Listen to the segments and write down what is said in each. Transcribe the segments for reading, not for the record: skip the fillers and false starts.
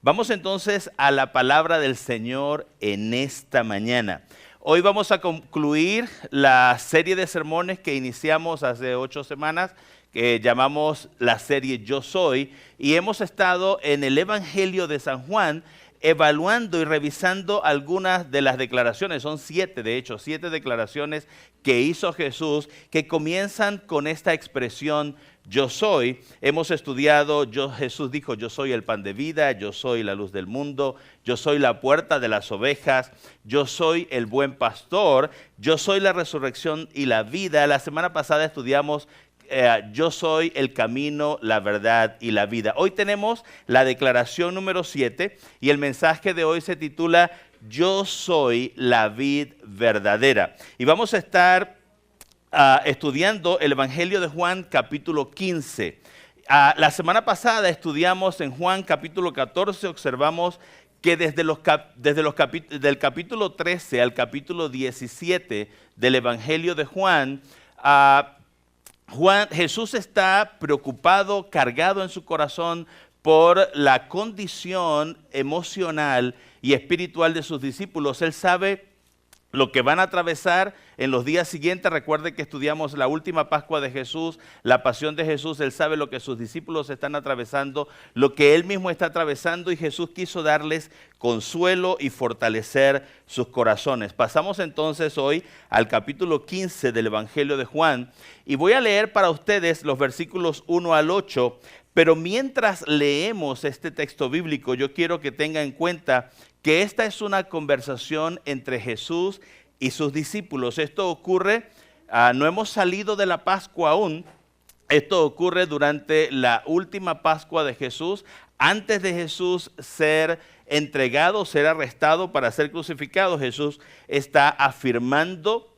Vamos entonces a la palabra del Señor en esta mañana. Hoy vamos a concluir la serie de sermones que iniciamos hace 8 semanas, que llamamos la serie Yo Soy, y hemos estado en el Evangelio de San Juan, evaluando y revisando algunas de las declaraciones. Son 7, de hecho, 7 declaraciones que hizo Jesús, que comienzan con esta expresión yo soy. Hemos estudiado, Jesús dijo, yo soy el pan de vida, yo soy la luz del mundo, yo soy la puerta de las ovejas, yo soy el buen pastor, yo soy la resurrección y la vida. La semana pasada estudiamos yo soy el camino, la verdad y la vida. Hoy tenemos la declaración número 7 y el mensaje de hoy se titula Yo soy la vid verdadera. Y vamos a estar estudiando el Evangelio de Juan capítulo 15. La semana pasada estudiamos en Juan capítulo 14, observamos que del capítulo 13 al capítulo 17 del Evangelio de Juan, Jesús está preocupado, cargado en su corazón por la condición emocional y espiritual de sus discípulos. Él sabe lo que van a atravesar en los días siguientes. Recuerde que estudiamos la última Pascua de Jesús, la pasión de Jesús. Él sabe lo que sus discípulos están atravesando, lo que él mismo está atravesando, y Jesús quiso darles consuelo y fortalecer sus corazones. Pasamos entonces hoy al capítulo 15 del Evangelio de Juan, y voy a leer para ustedes los versículos 1 al 8, pero mientras leemos este texto bíblico, yo quiero que tenga en cuenta que esta es una conversación entre Jesús y sus discípulos. Esto ocurre, no hemos salido de la Pascua aún, esto ocurre durante la última Pascua de Jesús, antes de Jesús ser entregado, ser arrestado para ser crucificado. Jesús está afirmando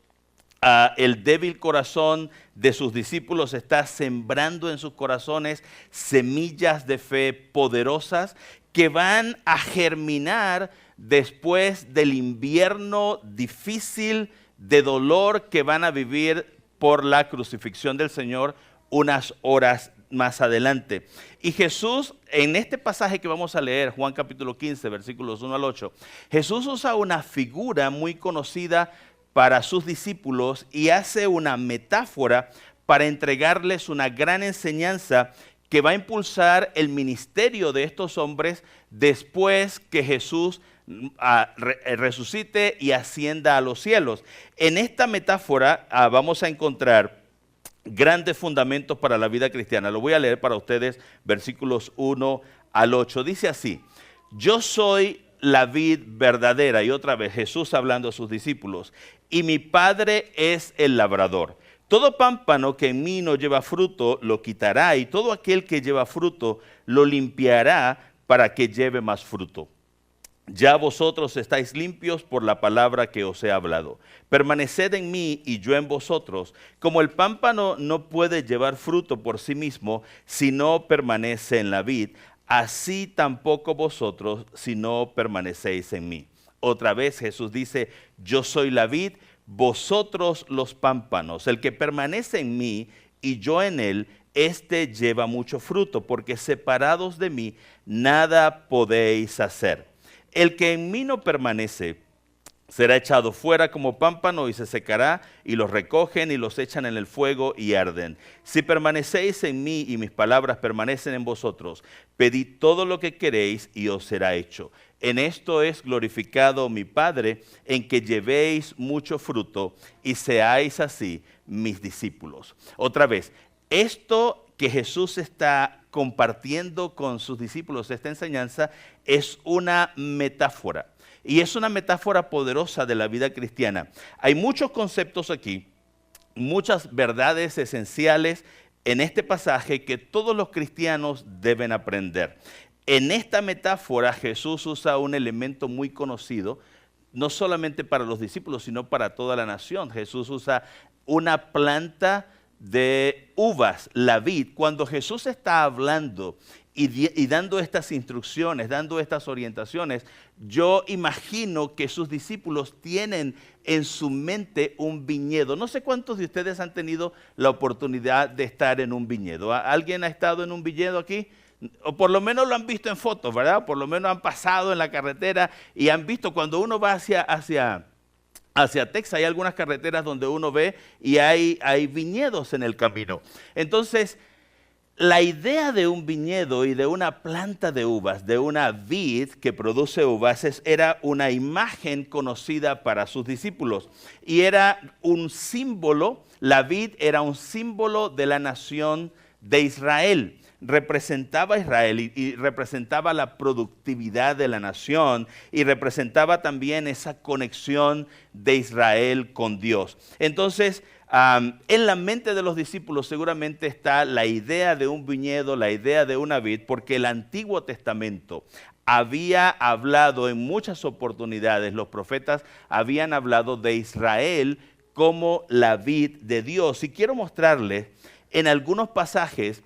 el débil corazón de sus discípulos, está sembrando en sus corazones semillas de fe poderosas que van a germinar después del invierno difícil de dolor que van a vivir por la crucifixión del Señor unas horas más adelante. Y Jesús, en este pasaje que vamos a leer, Juan capítulo 15, versículos 1 al 8, Jesús usa una figura muy conocida para sus discípulos y hace una metáfora para entregarles una gran enseñanza que va a impulsar el ministerio de estos hombres después que Jesús resucite y ascienda a los cielos. En esta metáfora vamos a encontrar grandes fundamentos para la vida cristiana. Lo voy a leer para ustedes, versículos 1 al 8. Dice así: yo soy la vid verdadera, y otra vez Jesús hablando a sus discípulos, y mi Padre es el labrador. Todo pámpano que en mí no lleva fruto lo quitará, y todo aquel que lleva fruto lo limpiará para que lleve más fruto. Ya vosotros estáis limpios por la palabra que os he hablado. Permaneced en mí y yo en vosotros. Como el pámpano no puede llevar fruto por sí mismo si no permanece en la vid, así tampoco vosotros si no permanecéis en mí. Otra vez Jesús dice, yo soy la vid, vosotros los pámpanos. El que permanece en mí y yo en él, este lleva mucho fruto, porque separados de mí nada podéis hacer. El que en mí no permanece será echado fuera como pámpano y se secará, y los recogen y los echan en el fuego y arden. Si permanecéis en mí y mis palabras permanecen en vosotros, pedid todo lo que queréis y os será hecho. En esto es glorificado mi Padre, en que llevéis mucho fruto y seáis así mis discípulos. Otra vez, esto que Jesús está compartiendo con sus discípulos, esta enseñanza, es una metáfora. Y es una metáfora poderosa de la vida cristiana. Hay muchos conceptos aquí, muchas verdades esenciales en este pasaje que todos los cristianos deben aprender. En esta metáfora Jesús usa un elemento muy conocido, no solamente para los discípulos, sino para toda la nación. Jesús usa una planta de uvas, la vid. Cuando Jesús está hablando y dando estas instrucciones, dando estas orientaciones, yo imagino que sus discípulos tienen en su mente un viñedo. No sé cuántos de ustedes han tenido la oportunidad de estar en un viñedo. ¿Alguien ha estado en un viñedo aquí? o por lo menos lo han visto en fotos, ¿verdad? Por lo menos han pasado en la carretera y han visto cuando uno va hacia Texas, hay algunas carreteras donde uno ve y hay viñedos en el camino. Entonces, la idea de un viñedo y de una planta de uvas, de una vid que produce uvas, era una imagen conocida para sus discípulos. Y era un símbolo, la vid era un símbolo de la nación de Israel. Representaba a Israel y representaba la productividad de la nación y representaba también esa conexión de Israel con Dios. Entonces, en la mente de los discípulos seguramente está la idea de un viñedo, la idea de una vid, porque el Antiguo Testamento había hablado en muchas oportunidades, los profetas habían hablado de Israel como la vid de Dios. Y quiero mostrarles en algunos pasajes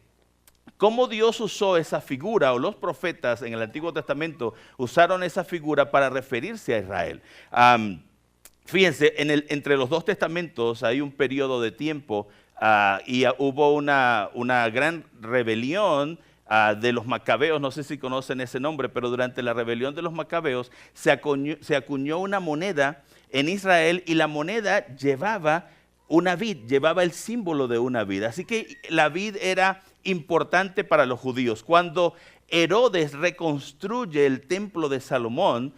cómo Dios usó esa figura, o los profetas en el Antiguo Testamento usaron esa figura para referirse a Israel. Fíjense, entre los dos testamentos hay un periodo de tiempo y hubo una gran rebelión de los macabeos. No sé si conocen ese nombre, pero durante la rebelión de los macabeos se acuñó una moneda en Israel y la moneda llevaba una vid, llevaba el símbolo de una vid. Así que la vid era importante para los judíos. Cuando Herodes reconstruye el templo de Salomón,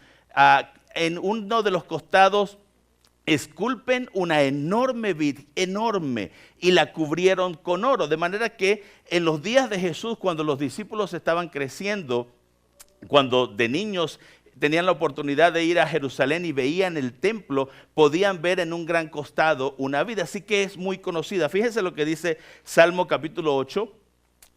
en uno de los costados esculpen una enorme vid, enorme, y la cubrieron con oro. De manera que en los días de Jesús, cuando los discípulos estaban creciendo, cuando de niños tenían la oportunidad de ir a Jerusalén y veían el templo, podían ver en un gran costado una vid. Así que es muy conocida. Fíjense lo que dice Salmo capítulo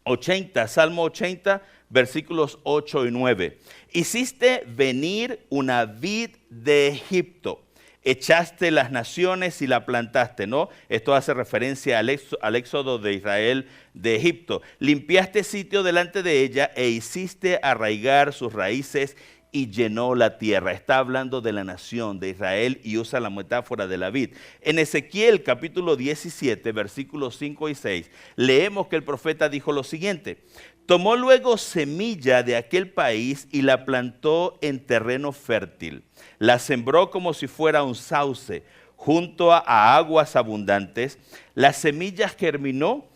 80, Salmo 80, versículos 8 y 9. Hiciste venir una vid de Egipto, echaste las naciones y la plantaste, ¿no? Esto hace referencia al éxodo de Israel de Egipto. Limpiaste sitio delante de ella e hiciste arraigar sus raíces y llenó la tierra. Está hablando de la nación de Israel y usa la metáfora de la vid. En Ezequiel capítulo 17, versículos 5 y 6, leemos que el profeta dijo lo siguiente: tomó luego semilla de aquel país y la plantó en terreno fértil. La sembró como si fuera un sauce, junto a aguas abundantes. La semilla germinó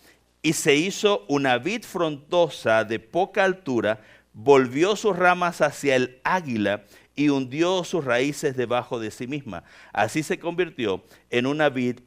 y se hizo una vid frondosa de poca altura, volvió sus ramas hacia el águila y hundió sus raíces debajo de sí misma. Así se convirtió en una vid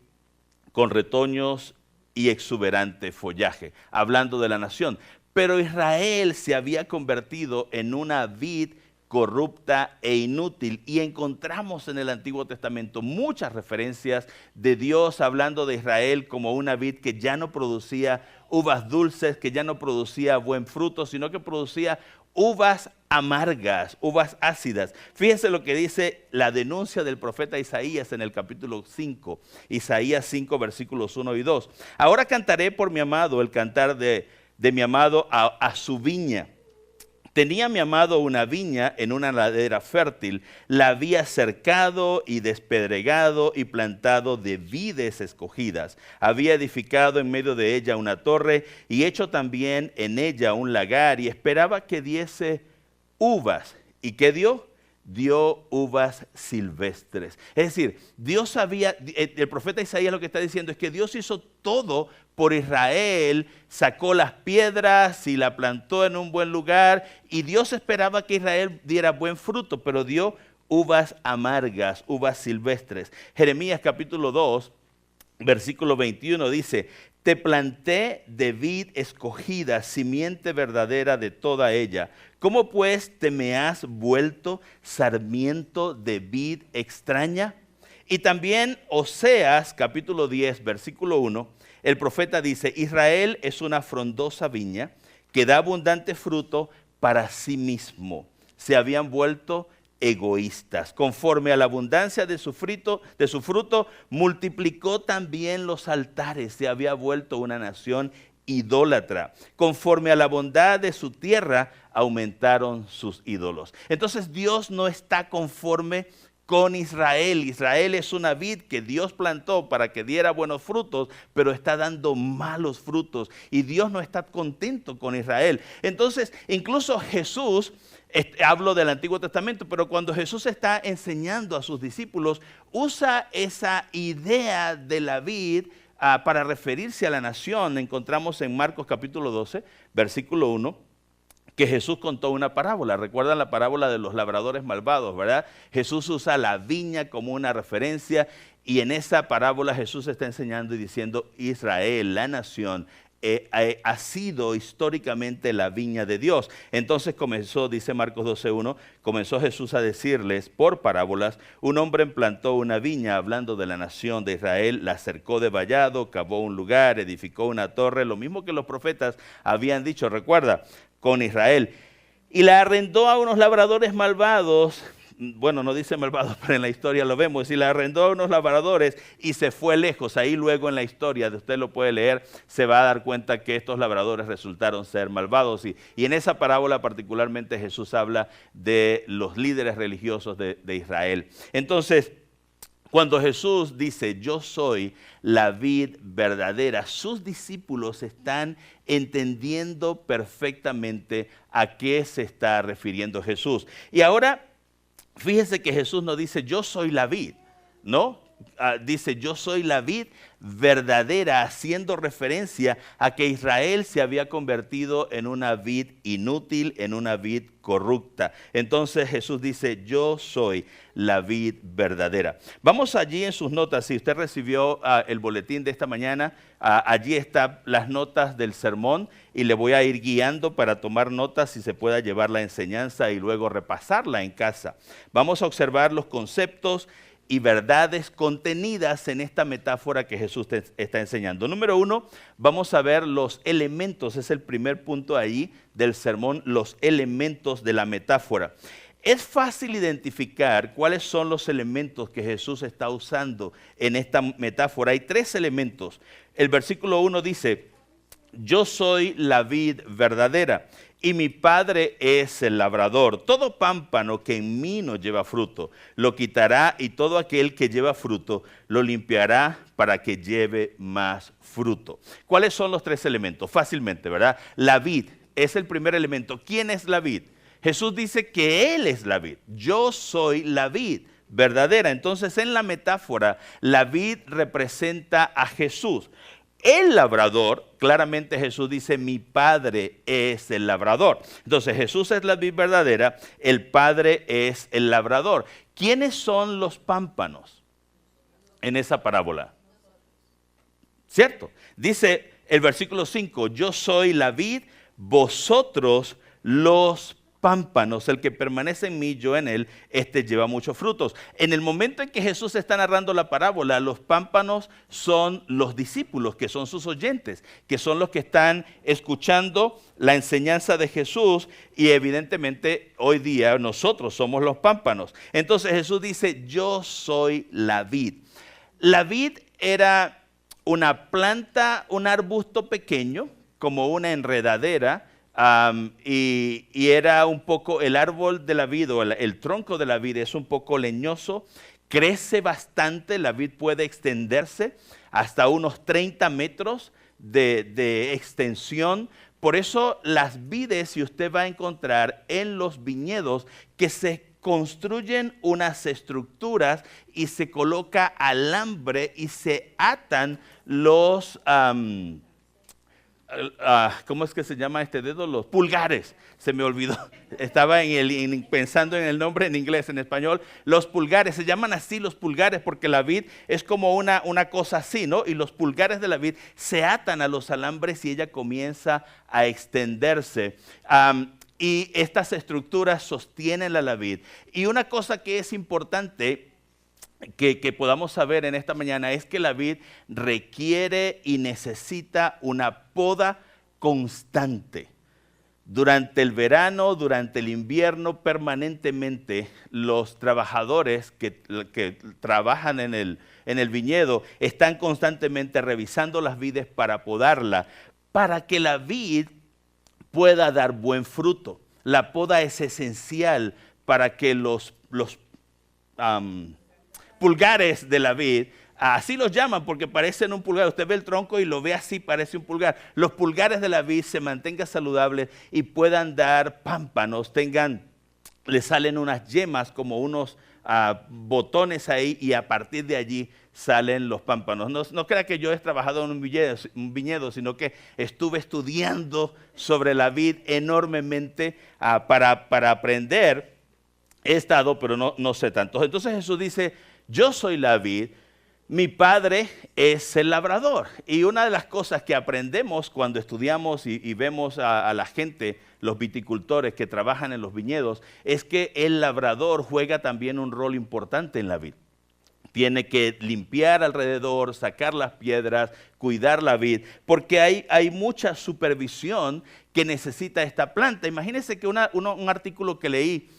con retoños y exuberante follaje, hablando de la nación. Pero Israel se había convertido en una vid corrupta e inútil, y encontramos en el Antiguo Testamento muchas referencias de Dios hablando de Israel como una vid que ya no producía uvas dulces, que ya no producía buen fruto, sino que producía uvas amargas, uvas ácidas. Fíjense lo que dice la denuncia del profeta Isaías en el capítulo 5, Isaías 5, versículos 1 y 2. Ahora cantaré por mi amado el cantar de mi amado a su viña. Tenía mi amado una viña en una ladera fértil, la había cercado y despedregado y plantado de vides escogidas. Había edificado en medio de ella una torre y hecho también en ella un lagar, y esperaba que diese uvas. ¿Y qué dio? Dio uvas silvestres. Es decir, Dios sabía, el profeta Isaías lo que está diciendo es que Dios hizo todo por Israel, sacó las piedras y la plantó en un buen lugar, y Dios esperaba que Israel diera buen fruto, pero dio uvas amargas, uvas silvestres. Jeremías capítulo 2, versículo 21 dice: te planté de vid escogida, simiente verdadera de toda ella. ¿Cómo pues te me has vuelto sarmiento de vid extraña? Y también Oseas capítulo 10, versículo 1, el profeta dice: Israel es una frondosa viña que da abundante fruto para sí mismo. Se habían vuelto egoístas. Conforme a la abundancia de su fruto, multiplicó también los altares. Se había vuelto una nación idólatra. Conforme a la bondad de su tierra, aumentaron sus ídolos. Entonces Dios no está conforme con Israel. Israel es una vid que Dios plantó para que diera buenos frutos, pero está dando malos frutos y Dios no está contento con Israel. Entonces, incluso Jesús, hablo del Antiguo Testamento, pero cuando Jesús está enseñando a sus discípulos, usa esa idea de la vid para referirse a la nación. Encontramos en Marcos capítulo 12, versículo 1, que Jesús contó una parábola. ¿Recuerdan la parábola de los labradores malvados, verdad? Jesús usa la viña como una referencia y en esa parábola Jesús está enseñando y diciendo: Israel, la nación, ha sido históricamente la viña de Dios. Entonces comenzó, dice Marcos 12:1, comenzó Jesús a decirles por parábolas: un hombre plantó una viña, hablando de la nación de Israel, la cercó de vallado, cavó un lugar, edificó una torre, lo mismo que los profetas habían dicho, recuerda, con Israel, y la arrendó a unos labradores malvados. Bueno, no dice malvados, pero en la historia lo vemos, y la arrendó a unos labradores y se fue lejos. Ahí luego en la historia, usted lo puede leer, se va a dar cuenta que estos labradores resultaron ser malvados. Y en esa parábola particularmente Jesús habla de los líderes religiosos de Israel. Entonces, cuando Jesús dice: yo soy la vid verdadera, sus discípulos están entendiendo perfectamente a qué se está refiriendo Jesús. Y ahora, fíjese que Jesús no dice: yo soy la vid, ¿no? Dice: yo soy la vid verdadera, haciendo referencia a que Israel se había convertido en una vid inútil, en una vid corrupta. Entonces Jesús dice: yo soy la vid verdadera. Vamos allí en sus notas, si usted recibió el boletín de esta mañana, allí están las notas del sermón y le voy a ir guiando para tomar notas y se pueda llevar la enseñanza y luego repasarla en casa. Vamos a observar los conceptos y verdades contenidas en esta metáfora que Jesús te está enseñando. Número 1, vamos a ver los elementos, es el primer punto ahí del sermón, los elementos de la metáfora. Es fácil identificar cuáles son los elementos que Jesús está usando en esta metáfora. Hay 3 elementos. El versículo 1 dice: yo soy la vid verdadera y mi Padre es el labrador. Todo pámpano que en mí no lleva fruto lo quitará, y todo aquel que lleva fruto lo limpiará para que lleve más fruto. ¿Cuáles son los 3 elementos? Fácilmente, ¿verdad? La vid es el primer elemento. ¿Quién es la vid? Jesús dice que Él es la vid. Yo soy la vid verdadera. Entonces, en la metáfora, la vid representa a Jesús. El labrador, claramente Jesús dice: mi Padre es el labrador. Entonces Jesús es la vid verdadera, el Padre es el labrador. ¿Quiénes son los pámpanos en esa parábola? ¿Cierto? Dice el versículo 5: yo soy la vid, vosotros los pámpanos. El que permanece en mí, yo en él, este lleva muchos frutos. En el momento en que Jesús está narrando la parábola, los pámpanos son los discípulos, que son sus oyentes, que son los que están escuchando la enseñanza de Jesús, y evidentemente hoy día nosotros somos los pámpanos. Entonces Jesús dice: yo soy la vid. La vid era una planta, un arbusto pequeño, como una enredadera, y era un poco, el árbol de la vid o el tronco de la vid es un poco leñoso, crece bastante, la vid puede extenderse hasta unos 30 metros de extensión. Por eso las vides, si usted va a encontrar en los viñedos, que se construyen unas estructuras y se coloca alambre y se atan los... ¿cómo es que se llama este dedo? Los pulgares. Se me olvidó. Estaba pensando en el nombre en inglés, en español. Los pulgares, se llaman así los pulgares porque la vid es como una cosa así, ¿no? Y los pulgares de la vid se atan a los alambres y ella comienza a extenderse. Y estas estructuras sostienen la vid. Y una cosa que es importante que podamos saber en esta mañana es que la vid requiere y necesita una poda constante. Durante el verano, durante el invierno, permanentemente los trabajadores que trabajan en el viñedo están constantemente revisando las vides para podarla, para que la vid pueda dar buen fruto. La poda es esencial para que los pulgares de la vid. Así los llaman porque parecen un pulgar. Usted ve el tronco y lo ve así, parece un pulgar. Los pulgares de la vid se mantengan saludables y puedan dar pámpanos, le salen unas yemas como unos botones ahí y a partir de allí salen los pámpanos. No crea que yo he trabajado en un viñedo, sino que estuve estudiando sobre la vid enormemente para aprender. He estado, pero no sé tanto. Entonces Jesús dice, yo soy la vid, mi padre es el labrador. Y una de las cosas que aprendemos cuando estudiamos y vemos a la gente, los viticultores que trabajan en los viñedos, es que el labrador juega también un rol importante en la vid. Tiene que limpiar alrededor, sacar las piedras, cuidar la vid, porque hay mucha supervisión que necesita esta planta. Imagínense que un artículo que leí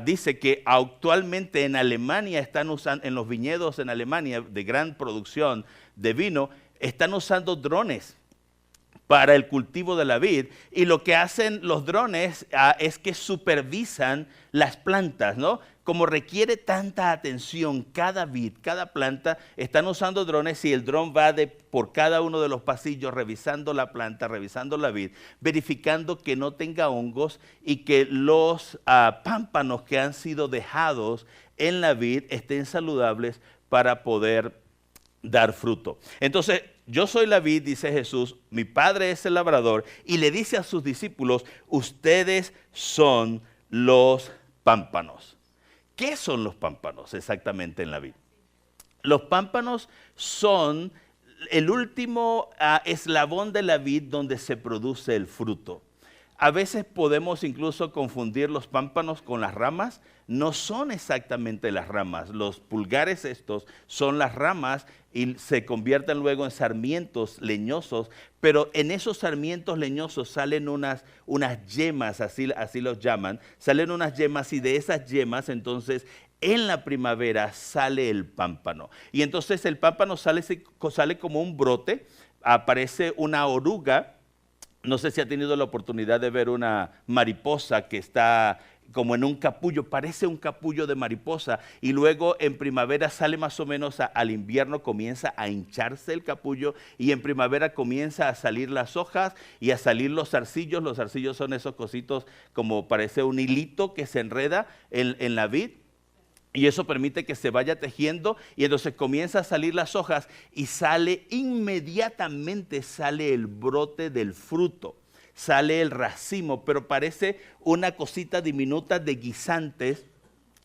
dice que actualmente en Alemania están usando, en los viñedos en Alemania de gran producción de vino, están usando drones para el cultivo de la vid, y lo que hacen los drones es que supervisan las plantas, ¿no? Como requiere tanta atención cada vid, cada planta, están usando drones y el dron va por cada uno de los pasillos revisando la planta, revisando la vid, verificando que no tenga hongos y que los pámpanos que han sido dejados en la vid estén saludables para poder dar fruto. Entonces, yo soy la vid, dice Jesús, mi padre es el labrador, y le dice a sus discípulos, ustedes son los pámpanos. ¿Qué son los pámpanos exactamente en la vid? Los pámpanos son el último eslabón de la vid donde se produce el fruto. A veces podemos incluso confundir los pámpanos con las ramas. No son exactamente las ramas. Los pulgares estos son las ramas y se convierten luego en sarmientos leñosos, pero en esos sarmientos leñosos salen unas yemas, así los llaman, salen unas yemas y de esas yemas entonces en la primavera sale el pámpano. Y entonces el pámpano sale como un brote, aparece una oruga. No sé si ha tenido la oportunidad de ver una mariposa que está como en un capullo, parece un capullo de mariposa, y luego en primavera sale más o menos al invierno, comienza a hincharse el capullo, y en primavera comienza a salir las hojas y a salir los zarcillos. Los zarcillos son esos cositos como parece un hilito que se enreda en la vid. Y eso permite que se vaya tejiendo y entonces comienza a salir las hojas y inmediatamente sale el brote del fruto, sale el racimo, pero parece una cosita diminuta de guisantes,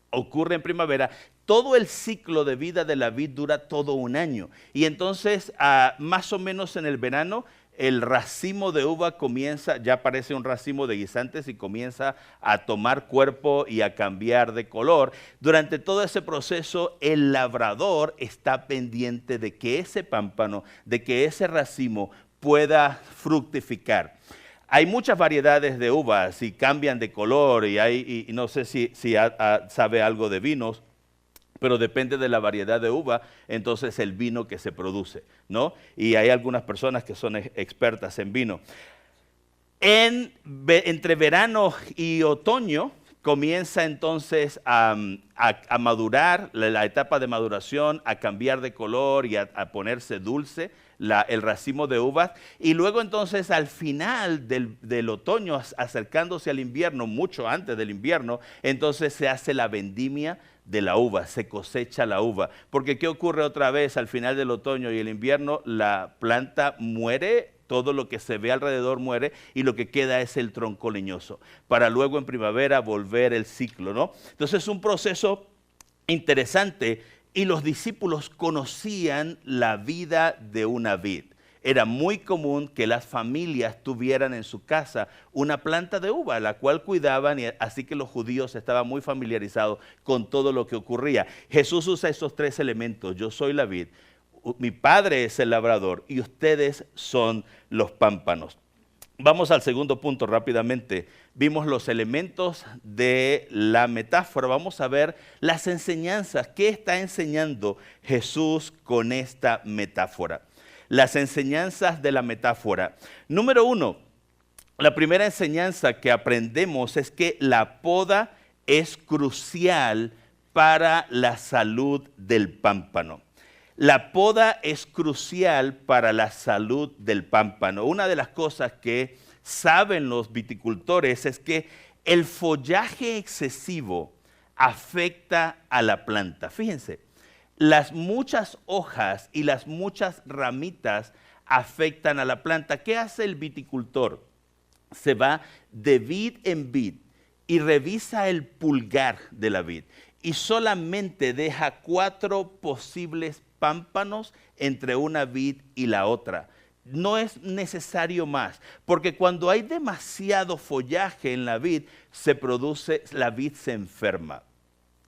ocurre en primavera. Todo el ciclo de vida de la vid dura todo un año y entonces más o menos en el verano, el racimo de uva comienza, ya parece un racimo de guisantes y comienza a tomar cuerpo y a cambiar de color. Durante todo ese proceso, el labrador está pendiente de que ese pámpano, de que ese racimo pueda fructificar. Hay muchas variedades de uvas y cambian de color y no sé si sabe algo de vinos, pero depende de la variedad de uva, entonces el vino que se produce, ¿no? Y hay algunas personas que son expertas en vino. Entre verano y otoño comienza entonces a madurar, la etapa de maduración, a cambiar de color y a ponerse dulce el racimo de uvas, y luego entonces al final del otoño, acercándose al invierno, mucho antes del invierno, entonces se hace la vendimia de la uva, se cosecha la uva. Porque ¿qué ocurre otra vez al final del otoño y el invierno? La planta muere, todo lo que se ve alrededor muere y lo que queda es el tronco leñoso, para luego en primavera volver el ciclo, ¿no? Entonces es un proceso interesante y los discípulos conocían la vida de una vid. Era muy común que las familias tuvieran en su casa una planta de uva, la cual cuidaban, y así que los judíos estaban muy familiarizados con todo lo que ocurría. Jesús usa esos tres elementos: yo soy la vid, mi padre es el labrador y ustedes son los pámpanos. Vamos al segundo punto rápidamente. Vimos los elementos de la metáfora. Vamos a ver las enseñanzas. ¿Qué está enseñando Jesús con esta metáfora? Las enseñanzas de la metáfora. Número 1, la primera enseñanza que aprendemos es que la poda es crucial para la salud del pámpano. La poda es crucial para la salud del pámpano. Una de las cosas que saben los viticultores es que el follaje excesivo afecta a la planta. Fíjense, las muchas hojas y las muchas ramitas afectan a la planta. ¿Qué hace el viticultor? Se va de vid en vid y revisa el pulgar de la vid y solamente deja 4 posibles pámpanos entre una vid y la otra. No es necesario más, porque cuando hay demasiado follaje en la vid, la vid se enferma.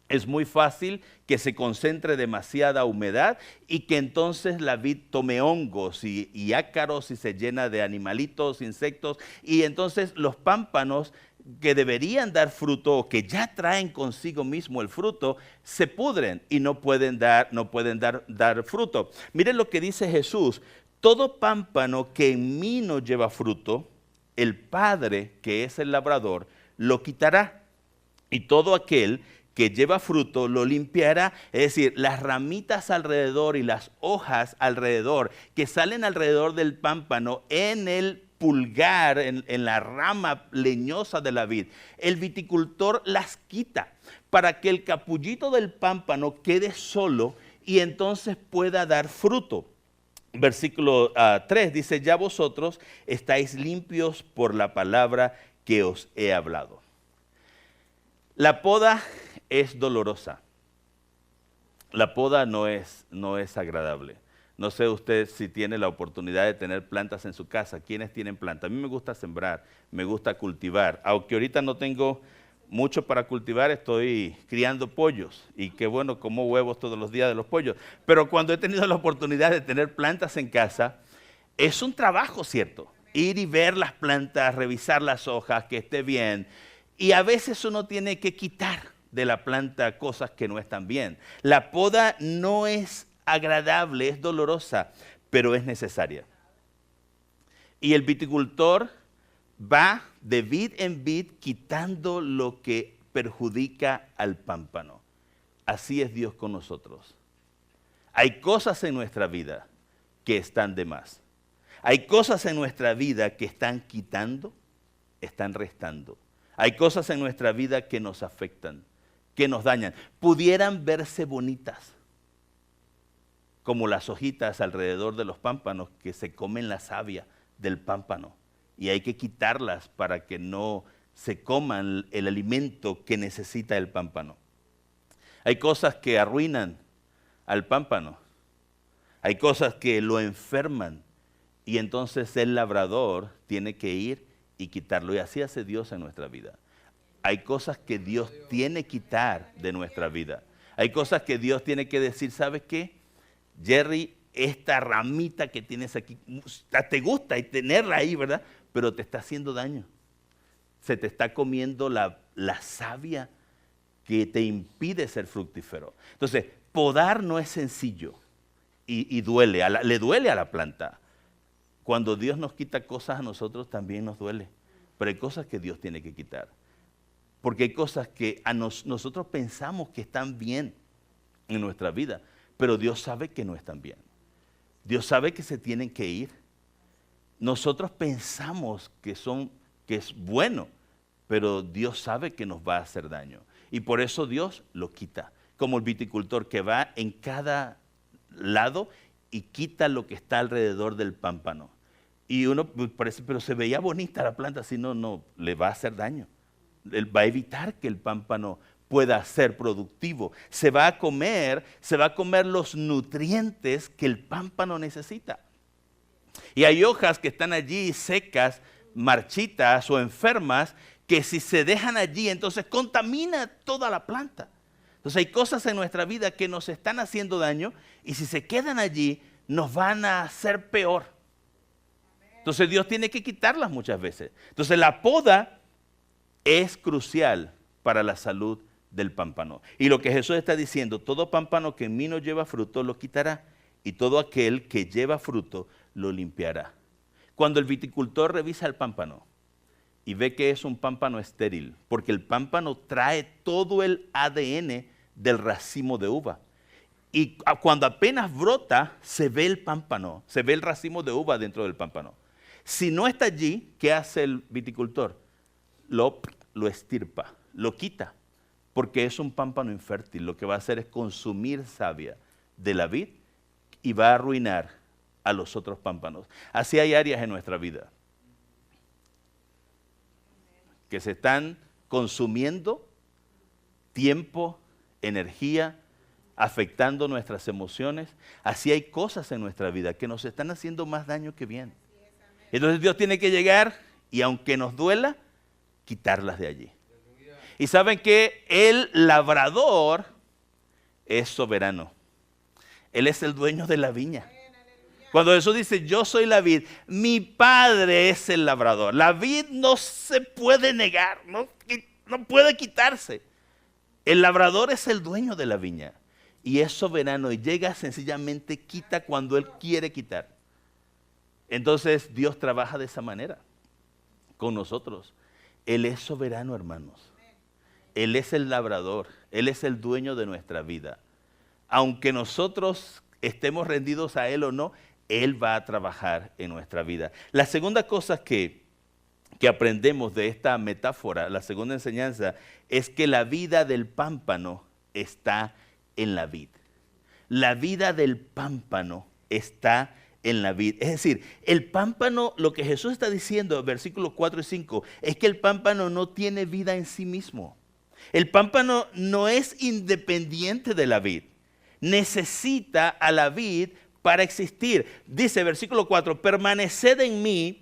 Es muy fácil que se concentre demasiada humedad y que entonces la vid tome hongos y ácaros y se llena de animalitos, insectos, y entonces los pámpanos que deberían dar fruto o que ya traen consigo mismo el fruto, se pudren y no pueden dar fruto. Miren lo que dice Jesús: todo pámpano que en mí no lleva fruto, el Padre, que es el labrador, lo quitará, y todo aquel que lleva fruto lo limpiará. Es decir, las ramitas alrededor y las hojas alrededor que salen alrededor del pámpano en el pulgar, en la rama leñosa de la vid, el viticultor las quita para que el capullito del pámpano quede solo y entonces pueda dar fruto. Versículo 3 dice: ya vosotros estáis limpios por la palabra que os he hablado. La poda es dolorosa. La poda no es agradable. No sé usted si tiene la oportunidad de tener plantas en su casa. ¿Quiénes tienen plantas? A mí me gusta sembrar, me gusta cultivar. Aunque ahorita no tengo mucho para cultivar, estoy criando pollos. Y qué bueno, como huevos todos los días de los pollos. Pero cuando he tenido la oportunidad de tener plantas en casa, es un trabajo, ¿cierto? Ir y ver las plantas, revisar las hojas, que esté bien. Y a veces uno tiene que quitar de la planta cosas que no están bien. La poda no es agradable, es dolorosa, pero es necesaria. Y el viticultor va de vid en vid quitando lo que perjudica al pámpano. Así es Dios con nosotros. Hay cosas en nuestra vida que están de más. Hay cosas en nuestra vida que están quitando, están restando. Hay cosas en nuestra vida que nos afectan, que nos dañan. Pudieran verse bonitas, como las hojitas alrededor de los pámpanos que se comen la savia del pámpano. Y hay que quitarlas para que no se coman el alimento que necesita el pámpano. Hay cosas que arruinan al pámpano. Hay cosas que lo enferman. Y entonces el labrador tiene que ir y quitarlo. Y así hace Dios en nuestra vida. Hay cosas que Dios tiene que quitar de nuestra vida. Hay cosas que Dios tiene que decir: ¿sabes qué? Jerry, esta ramita que tienes aquí, te gusta y tenerla ahí, ¿verdad? Pero te está haciendo daño. Se te está comiendo la savia que te impide ser fructífero. Entonces, podar no es sencillo y duele, le duele a la planta. Cuando Dios nos quita cosas a nosotros también nos duele. Pero hay cosas que Dios tiene que quitar. Porque hay cosas que nosotros pensamos que están bien en nuestra vida, pero Dios sabe que no están bien. Dios sabe que se tienen que ir. Nosotros pensamos que es bueno, pero Dios sabe que nos va a hacer daño. Y por eso Dios lo quita. Como el viticultor que va en cada lado y quita lo que está alrededor del pámpano. Y uno parece, pero se veía bonita la planta, si no, le va a hacer daño. Él va a evitar que el pámpano pueda ser productivo. Se va a comer los nutrientes que el pámpano necesita. Y hay hojas que están allí secas, marchitas o enfermas, que si se dejan allí, entonces contamina toda la planta. Entonces hay cosas en nuestra vida que nos están haciendo daño y si se quedan allí, nos van a hacer peor. Entonces Dios tiene que quitarlas muchas veces. Entonces la poda es crucial para la salud del pámpano. Y lo que Jesús está diciendo: todo pámpano que en mí no lleva fruto lo quitará, y todo aquel que lleva fruto lo limpiará. Cuando el viticultor revisa el pámpano y ve que es un pámpano estéril, porque el pámpano trae todo el ADN del racimo de uva. Y cuando apenas brota, se ve el pámpano, se ve el racimo de uva dentro del pámpano. Si no está allí, ¿qué hace el viticultor? Lo estirpa, lo quita, porque es un pámpano infértil. Lo que va a hacer es consumir savia de la vid y va a arruinar a los otros pámpanos. Así hay áreas en nuestra vida que se están consumiendo tiempo, energía, afectando nuestras emociones. Así hay cosas en nuestra vida que nos están haciendo más daño que bien. Entonces Dios tiene que llegar y aunque nos duela, quitarlas de allí. Y saben que el labrador es soberano. Él es el dueño de la viña. Cuando Jesús dice, yo soy la vid, mi Padre es el labrador. La vid no se puede negar, no puede quitarse. El labrador es el dueño de la viña y es soberano y llega sencillamente, quita cuando Él quiere quitar. Entonces Dios trabaja de esa manera con nosotros. Él es soberano, hermanos. Él es el labrador, Él es el dueño de nuestra vida. Aunque nosotros estemos rendidos a Él o no, Él va a trabajar en nuestra vida. La segunda cosa que aprendemos de esta metáfora, la segunda enseñanza, es que la vida del pámpano está en la vid. La vida del pámpano está en la vid. Es decir, el pámpano, lo que Jesús está diciendo, versículos 4 y 5, es que el pámpano no tiene vida en sí mismo. El pámpano no es independiente de la vid. Necesita a la vid para existir. Dice versículo 4, permaneced en mí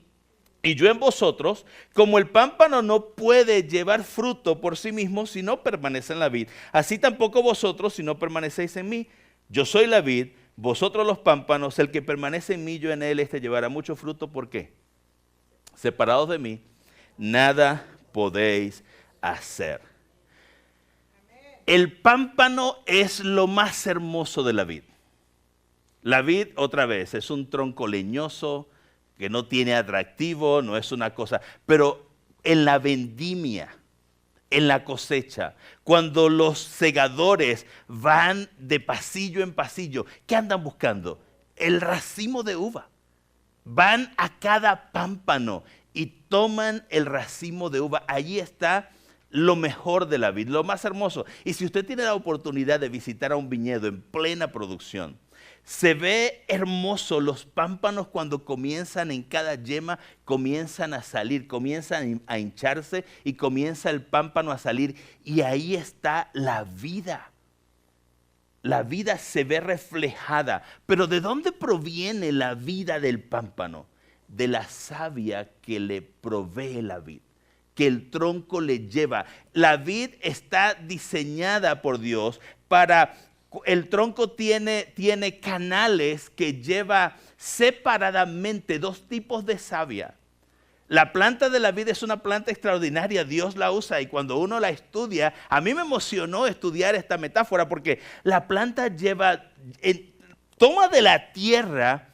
y yo en vosotros, como el pámpano no puede llevar fruto por sí mismo si no permanece en la vid. Así tampoco vosotros si no permanecéis en mí. Yo soy la vid, vosotros los pámpanos, el que permanece en mí, yo en él, este llevará mucho fruto. ¿Por qué? Separados de mí, nada podéis hacer. El pámpano es lo más hermoso de la vid. La vid, otra vez, es un tronco leñoso que no tiene atractivo, no es una cosa. Pero en la vendimia, en la cosecha, cuando los segadores van de pasillo en pasillo, ¿qué andan buscando? El racimo de uva. Van a cada pámpano y toman el racimo de uva. Allí está lo mejor de la vid, lo más hermoso. Y si usted tiene la oportunidad de visitar a un viñedo en plena producción, se ve hermoso los pámpanos cuando comienzan en cada yema, comienzan a salir, comienzan a hincharse y comienza el pámpano a salir. Y ahí está la vida. La vida se ve reflejada. Pero ¿de dónde proviene la vida del pámpano? De la savia que le provee la vid, que el tronco le lleva. La vid está diseñada por Dios para... El tronco tiene canales que lleva separadamente dos tipos de savia. La planta de la vid es una planta extraordinaria, Dios la usa y cuando uno la estudia, a mí me emocionó estudiar esta metáfora porque la planta toma de la tierra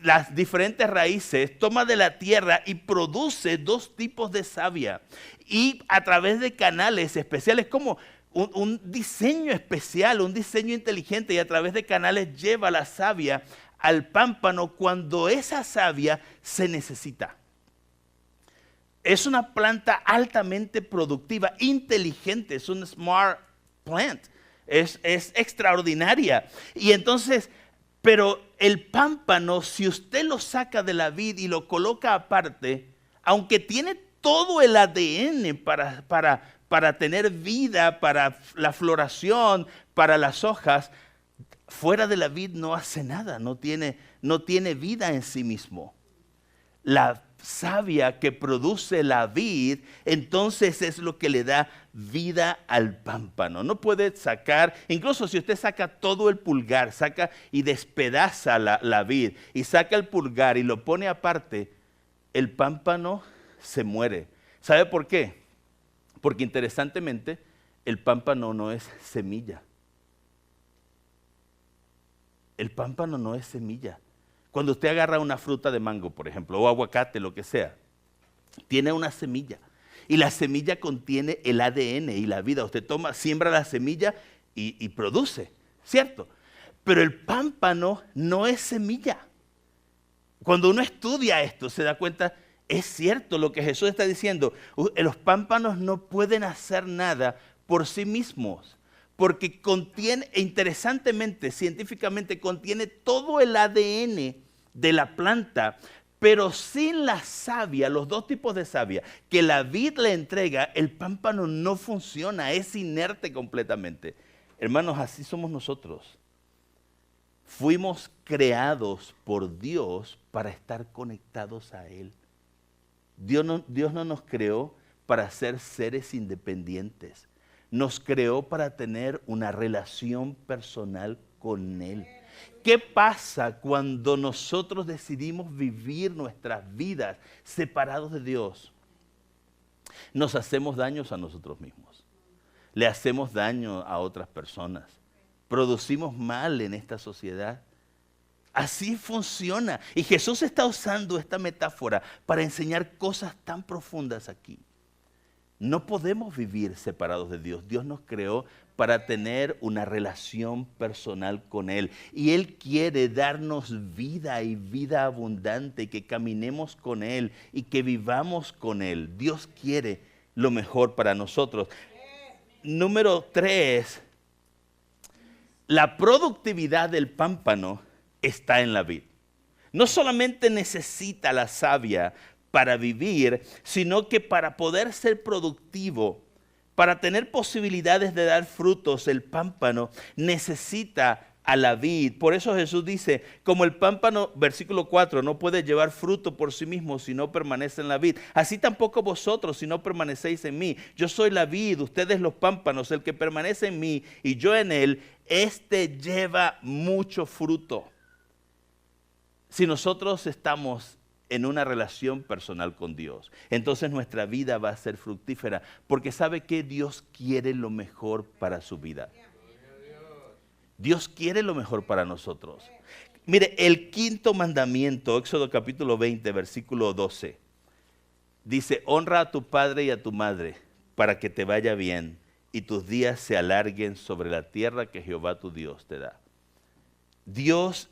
las diferentes raíces, toma de la tierra y produce dos tipos de savia. Y a través de canales especiales como un diseño especial, un diseño inteligente y a través de canales lleva la savia al pámpano cuando esa savia se necesita. Es una planta altamente productiva, inteligente, es un smart plant, es extraordinaria. Y entonces, pero el pámpano, si usted lo saca de la vid y lo coloca aparte, aunque tiene todo el ADN para tener vida, para la floración, para las hojas, fuera de la vid no hace nada, no tiene vida en sí mismo. La savia que produce la vid, entonces es lo que le da vida al pámpano. No puede sacar, incluso si usted saca todo el pulgar, saca y despedaza la vid y saca el pulgar y lo pone aparte, el pámpano se muere. ¿Sabe por qué? Porque interesantemente, el pámpano no es semilla. El pámpano no es semilla. Cuando usted agarra una fruta de mango, por ejemplo, o aguacate, lo que sea, tiene una semilla. Y la semilla contiene el ADN y la vida. Usted siembra la semilla y produce, ¿cierto? Pero el pámpano no es semilla. Cuando uno estudia esto, se da cuenta, es cierto lo que Jesús está diciendo. Los pámpanos no pueden hacer nada por sí mismos, porque contiene, interesantemente, científicamente, contiene todo el ADN de la planta, pero sin la savia, los dos tipos de savia que la vid le entrega, el pámpano no funciona, es inerte completamente. Hermanos, así somos nosotros. Fuimos creados por Dios para estar conectados a Él. Dios no nos creó para ser seres independientes. Nos creó para tener una relación personal con Él. ¿Qué pasa cuando nosotros decidimos vivir nuestras vidas separados de Dios? Nos hacemos daños a nosotros mismos. Le hacemos daño a otras personas. Producimos mal en esta sociedad. Así funciona. Y Jesús está usando esta metáfora para enseñar cosas tan profundas aquí. No podemos vivir separados de Dios. Dios nos creó para tener una relación personal con Él. Y Él quiere darnos vida y vida abundante, y que caminemos con Él y que vivamos con Él. Dios quiere lo mejor para nosotros. Número 3, la productividad del pámpano está en la vid. No solamente necesita la savia para vivir, sino que para poder ser productivo, para tener posibilidades de dar frutos, el pámpano necesita a la vid. Por eso Jesús dice, como el pámpano, versículo 4, no puede llevar fruto por sí mismo si no permanece en la vid. Así tampoco vosotros si no permanecéis en mí. Yo soy la vid, ustedes los pámpanos. El que permanece en mí y yo en él, este lleva mucho fruto. Si nosotros estamos en una relación personal con Dios, entonces nuestra vida va a ser fructífera, porque sabe que Dios quiere lo mejor para su vida. Dios quiere lo mejor para nosotros. Mire, el quinto mandamiento, Éxodo capítulo 20, versículo 12, dice, honra a tu padre y a tu madre para que te vaya bien y tus días se alarguen sobre la tierra que Jehová tu Dios te da. Dios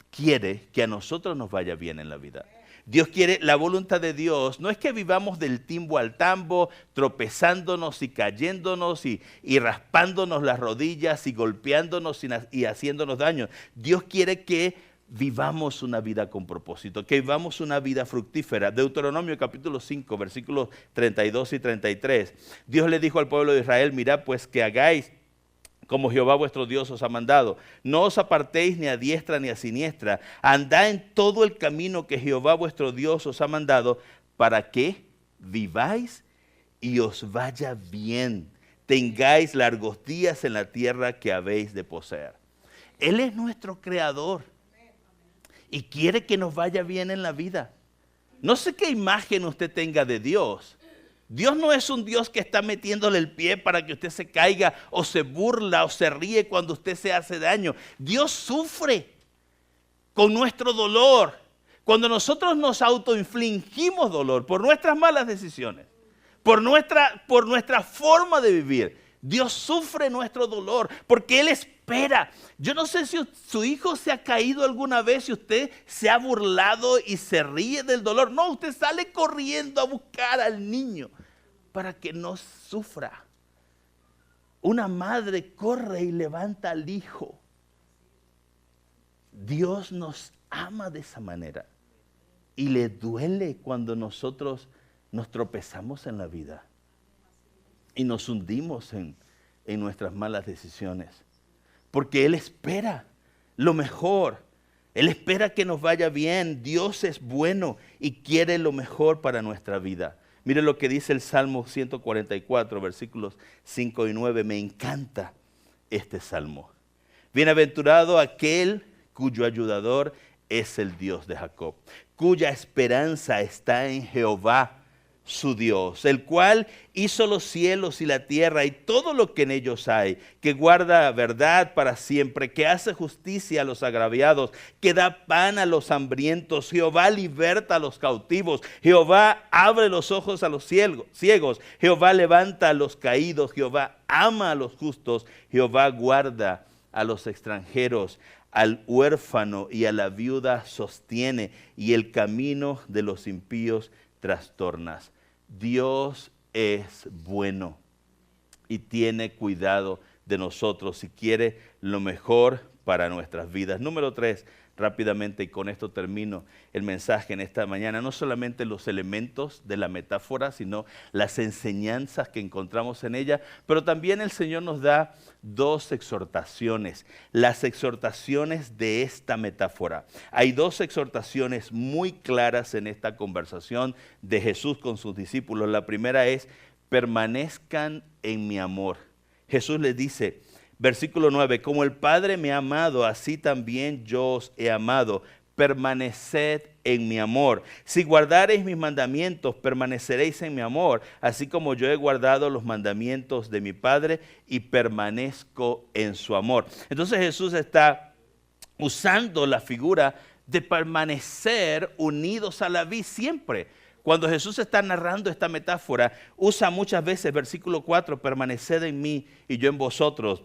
quiere que a nosotros nos vaya bien en la vida. Dios quiere, la voluntad de Dios no es que vivamos del timbo al tambo, tropezándonos y cayéndonos y raspándonos las rodillas y golpeándonos y haciéndonos daño. Dios quiere que vivamos una vida con propósito, que vivamos una vida fructífera. Deuteronomio capítulo 5, versículos 32 y 33. Dios le dijo al pueblo de Israel, mirad pues que hagáis como Jehová vuestro Dios os ha mandado. No os apartéis ni a diestra ni a siniestra. Andad en todo el camino que Jehová vuestro Dios os ha mandado, para que viváis y os vaya bien. Tengáis largos días en la tierra que habéis de poseer. Él es nuestro creador y quiere que nos vaya bien en la vida. No sé qué imagen usted tenga de Dios. Dios no es un Dios que está metiéndole el pie para que usted se caiga o se burla o se ríe cuando usted se hace daño. Dios sufre con nuestro dolor. Cuando nosotros nos autoinfligimos dolor por nuestras malas decisiones, por nuestra forma de vivir, Dios sufre nuestro dolor porque Él espera. Yo no sé si su hijo se ha caído alguna vez y usted se ha burlado y se ríe del dolor. No, usted sale corriendo a buscar al niño para que no sufra. Una madre corre y levanta al hijo. Dios nos ama de esa manera y le duele cuando nosotros nos tropezamos en la vida y nos hundimos en nuestras malas decisiones. Porque Él espera lo mejor. Él espera que nos vaya bien. Dios es bueno y quiere lo mejor para nuestra vida. Mire lo que dice el Salmo 144, versículos 5 y 9. Me encanta este salmo. Bienaventurado aquel cuyo ayudador es el Dios de Jacob, cuya esperanza está en Jehová, su Dios, el cual hizo los cielos y la tierra y todo lo que en ellos hay, que guarda verdad para siempre, que hace justicia a los agraviados, que da pan a los hambrientos. Jehová liberta a los cautivos, Jehová abre los ojos a los ciegos, Jehová levanta a los caídos, Jehová ama a los justos, Jehová guarda a los extranjeros, al huérfano y a la viuda sostiene, y el camino de los impíos trastornas. Dios es bueno y tiene cuidado de nosotros y quiere lo mejor para nuestras vidas. Número 3, rápidamente, y con esto termino el mensaje en esta mañana, no solamente los elementos de la metáfora, sino las enseñanzas que encontramos en ella, pero también el Señor nos da 2 exhortaciones, las exhortaciones de esta metáfora. Hay 2 exhortaciones muy claras en esta conversación de Jesús con sus discípulos. La primera es: permanezcan en mi amor. Jesús les dice, versículo 9, como el Padre me ha amado, así también yo os he amado. Permaneced en mi amor. Si guardareis mis mandamientos, permaneceréis en mi amor, así como yo he guardado los mandamientos de mi Padre y permanezco en su amor. Entonces Jesús está usando la figura de permanecer unidos a la vid siempre. Cuando Jesús está narrando esta metáfora, usa muchas veces versículo 4, permaneced en mí y yo en vosotros.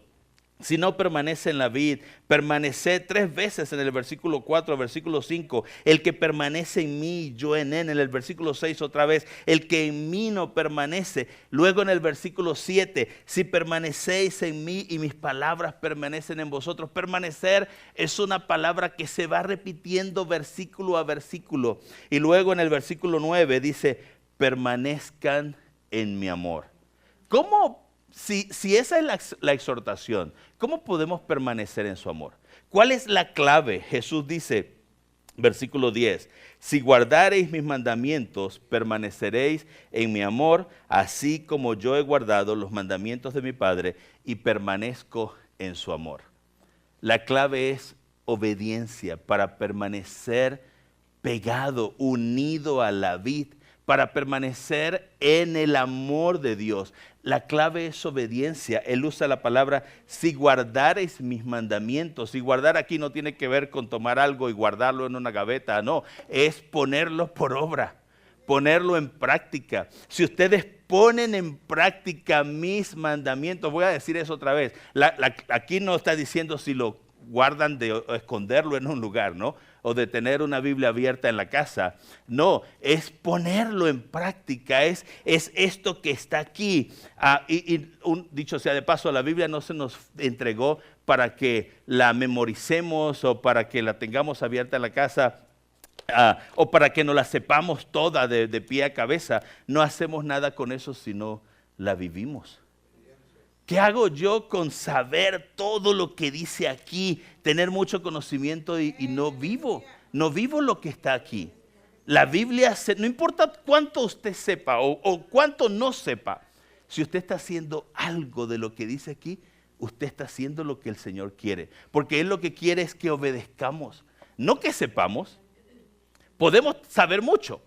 Si no permanece en la vid, permaneced 3 veces en el versículo 4, versículo 5. El que permanece en mí, yo en él. En el versículo 6 otra vez, el que en mí no permanece. Luego en el versículo 7, si permanecéis en mí y mis palabras permanecen en vosotros. Permanecer es una palabra que se va repitiendo versículo a versículo. Y luego en el versículo 9 dice, permanezcan en mi amor. ¿Cómo? Si esa es la exhortación, ¿cómo podemos permanecer en su amor? ¿Cuál es la clave? Jesús dice, versículo 10, si guardareis mis mandamientos, permaneceréis en mi amor, así como yo he guardado los mandamientos de mi Padre y permanezco en su amor. La clave es obediencia para permanecer pegado, unido a la vid, para permanecer en el amor de Dios. La clave es obediencia. Él usa la palabra, si guardareis mis mandamientos. Y guardar aquí no tiene que ver con tomar algo y guardarlo en una gaveta, no. Es ponerlo por obra, ponerlo en práctica. Si ustedes ponen en práctica mis mandamientos, voy a decir eso otra vez. Aquí no está diciendo si lo guardan de esconderlo en un lugar, ¿no? O de tener una Biblia abierta en la casa. No, es ponerlo en práctica, es esto que está aquí. Dicho sea de paso, la Biblia no se nos entregó para que la memoricemos o para que la tengamos abierta en la casa o para que no la sepamos toda de pie a cabeza. No hacemos nada con eso, sino la vivimos. ¿Qué hago yo con saber todo lo que dice aquí? Tener mucho conocimiento y no vivo lo que está aquí. La Biblia, no importa cuánto usted sepa o cuánto no sepa, si usted está haciendo algo de lo que dice aquí, usted está haciendo lo que el Señor quiere. Porque Él lo que quiere es que obedezcamos, no que sepamos. Podemos saber mucho,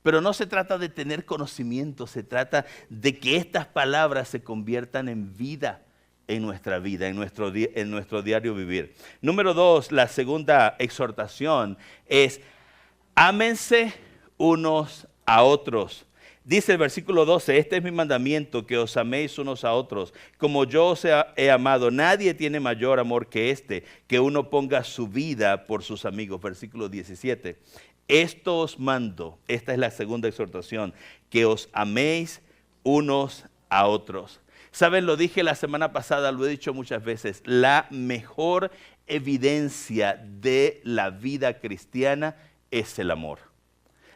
pero no se trata de tener conocimiento, se trata de que estas palabras se conviertan en vida en nuestra vida, en nuestro diario vivir. Número 2, la segunda exhortación es, ámense unos a otros. Dice el versículo 12, este es mi mandamiento, que os améis unos a otros, como yo os he amado. Nadie tiene mayor amor que este, que uno ponga su vida por sus amigos. Versículo 17. Esto os mando, esta es la segunda exhortación, que os améis unos a otros. Saben, lo dije la semana pasada, lo he dicho muchas veces, la mejor evidencia de la vida cristiana es el amor.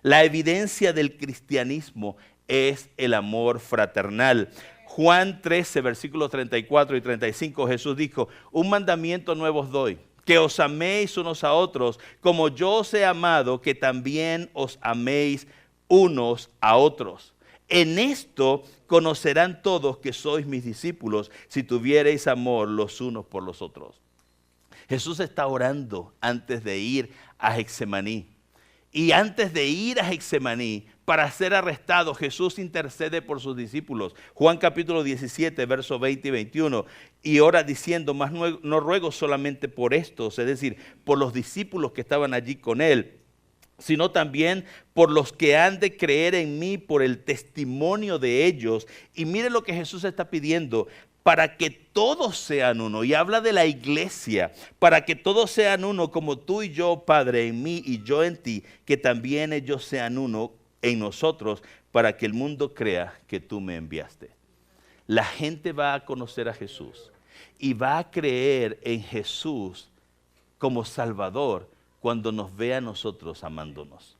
La evidencia del cristianismo es el amor fraternal. Juan 13, versículos 34 y 35, Jesús dijo, un mandamiento nuevo os doy, que os améis unos a otros, como yo os he amado, que también os améis unos a otros. En esto conocerán todos que sois mis discípulos, si tuviereis amor los unos por los otros. Jesús está orando antes de ir a Getsemaní. Y antes de ir a Getsemaní para ser arrestado, Jesús intercede por sus discípulos. Juan capítulo 17, versos 20 y 21. Y ora diciendo, mas no ruego solamente por estos, es decir, por los discípulos que estaban allí con él, sino también por los que han de creer en mí por el testimonio de ellos. Y mire lo que Jesús está pidiendo, para que todos sean uno. Y habla de la iglesia, para que todos sean uno, como tú y yo, Padre, en mí y yo en ti, que también ellos sean uno en nosotros, para que el mundo crea que tú me enviaste. La gente va a conocer a Jesús y va a creer en Jesús como Salvador cuando nos vea a nosotros amándonos.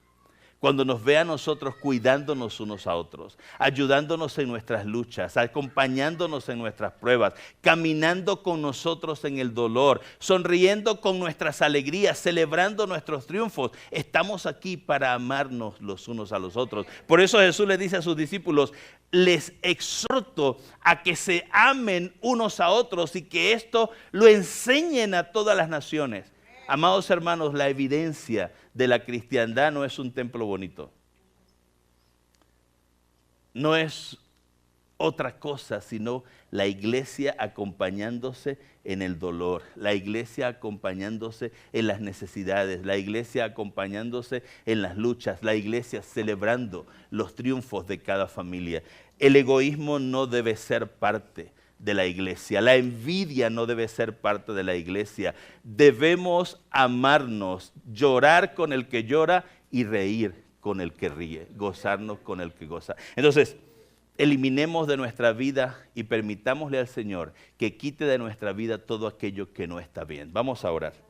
Cuando nos vea a nosotros cuidándonos unos a otros, ayudándonos en nuestras luchas, acompañándonos en nuestras pruebas, caminando con nosotros en el dolor, sonriendo con nuestras alegrías, celebrando nuestros triunfos. Estamos aquí para amarnos los unos a los otros. Por eso Jesús le dice a sus discípulos, les exhorto a que se amen unos a otros y que esto lo enseñen a todas las naciones. Amados hermanos, la evidencia de la cristiandad no es un templo bonito. No es otra cosa, sino la iglesia acompañándose en el dolor, la iglesia acompañándose en las necesidades, la iglesia acompañándose en las luchas, la iglesia celebrando los triunfos de cada familia. El egoísmo no debe ser parte de la iglesia. La envidia no debe ser parte de la iglesia. Debemos amarnos, llorar con el que llora y reír con el que ríe, gozarnos con el que goza. Entonces, eliminemos de nuestra vida y permitámosle al Señor que quite de nuestra vida todo aquello que no está bien. Vamos a orar.